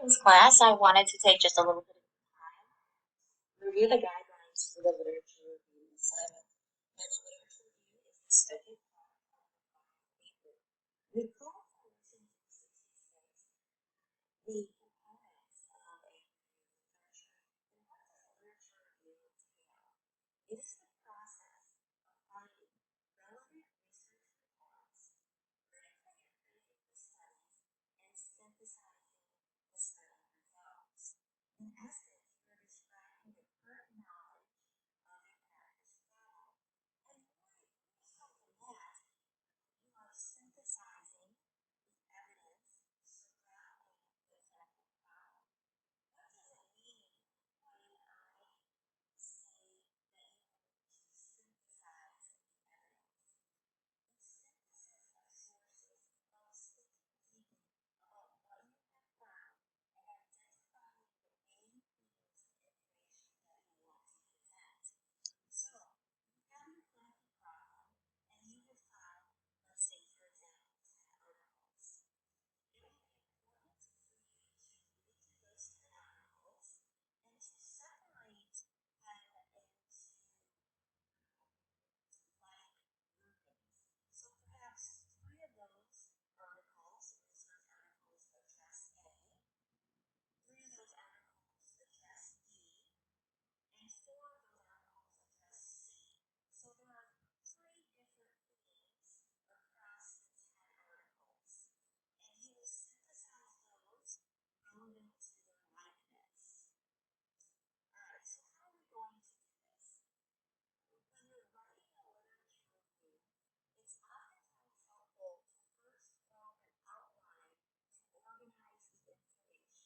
this class, I wanted to take just a little bit of time to review the guidelines for the literature review assignment. And the literature review is the study of paper. Recall from lesson 66 the components of a review literature. And what does a literature review entail? It is the process of finding relevant research reports, critically reviewing the studies, and synthesizing the study results. In essence, you're describing the current knowledge of a practice problem. And more so than that, you are synthesizing the evidence surrounding the clinical problem. What does it mean when I say that you need to synthesize the evidence? The synthesis of sources involves thinking deeply about what you have found and identifying the main themes of information that you want to present. So, you have your clinical problem and you have found, let's say, for example, 10 articles. It will be important for you to read through those 10 articles and to separate them into like groupings. So perhaps 3 of those articles, research articles, address A, 3 of those articles address B, and 4 of those articles address C. So there are 3 different themes across the 10 articles, and you will synthesize those relevant to their likeness. Alright, so how are we going to do this? When you're writing a literature review, it's oftentimes helpful to first form an outline to organize the information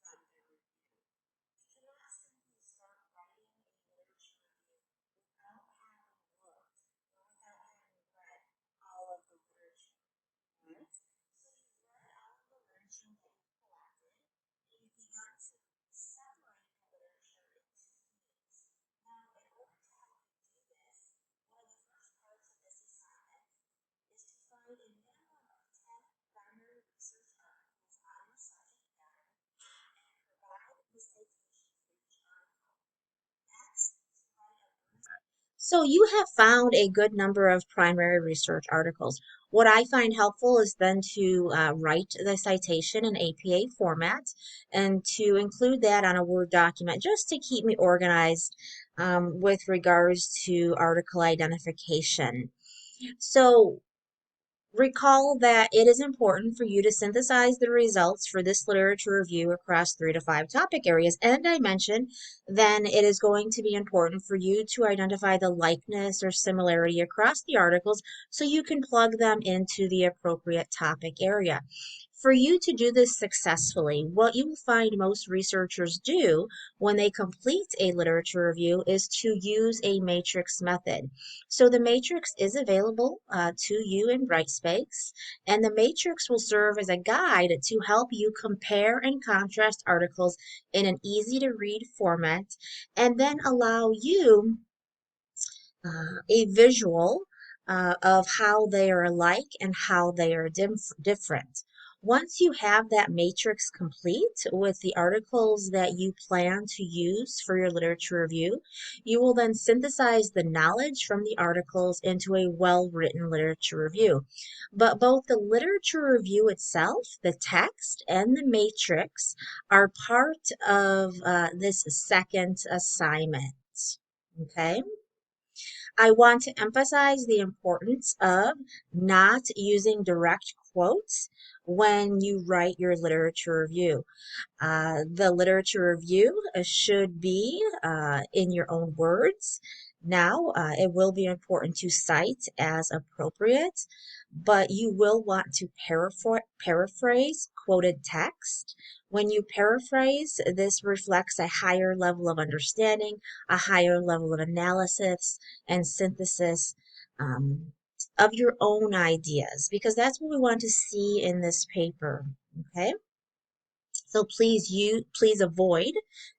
from the review. You cannot simply start writing a literature review without having looked or without having read all of the literature. Right? So you've read all of the literature that you've collected, and you've begun to separate the literature into themes. Now, in order to help you do this, one of the first parts of this assignment is to find a minimum of 10 primary research articles on the subject matter and provide the citation for each article. Next, to write a brief. So you have found a good number of primary research articles. What I find helpful is then to write the citation in APA format and to include that on a Word document just to keep me organized with regards to article identification. So recall that it is important for you to synthesize the results for this literature review across 3 to 5 topic areas. And I mentioned then it is going to be important for you to identify the likeness or similarity across the articles so you can plug them into the appropriate topic area. For you to do this successfully, what you will find most researchers do when they complete a literature review is to use a matrix method. So the matrix is available to you in Brightspace, and the matrix will serve as a guide to help you compare and contrast articles in an easy to read format and then allow you a visual of how they are alike and how they are different. Once you have that matrix complete with the articles that you plan to use for your literature review, you will then synthesize the knowledge from the articles into a well-written literature review. But both the literature review itself, the text, and the matrix are part of this second assignment. Okay? I want to emphasize the importance of not using direct quotes when you write your literature review. The literature review should be in your own words. Now, it will be important to cite as appropriate, but you will want to paraphrase quoted text. When you paraphrase, this reflects a higher level of understanding, a higher level of analysis and synthesis um, of your own ideas, because that's what we want to see in this paper. Okay? So please avoid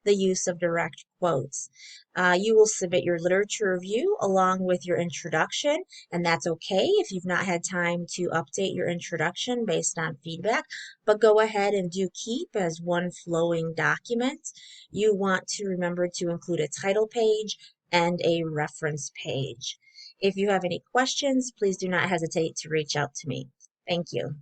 the use of direct quotes. You will submit your literature review along with your introduction, and that's okay if you've not had time to update your introduction based on feedback, but go ahead and do keep as one flowing document. You want to remember to include a title page and a reference page. If you have any questions, please do not hesitate to reach out to me. Thank you.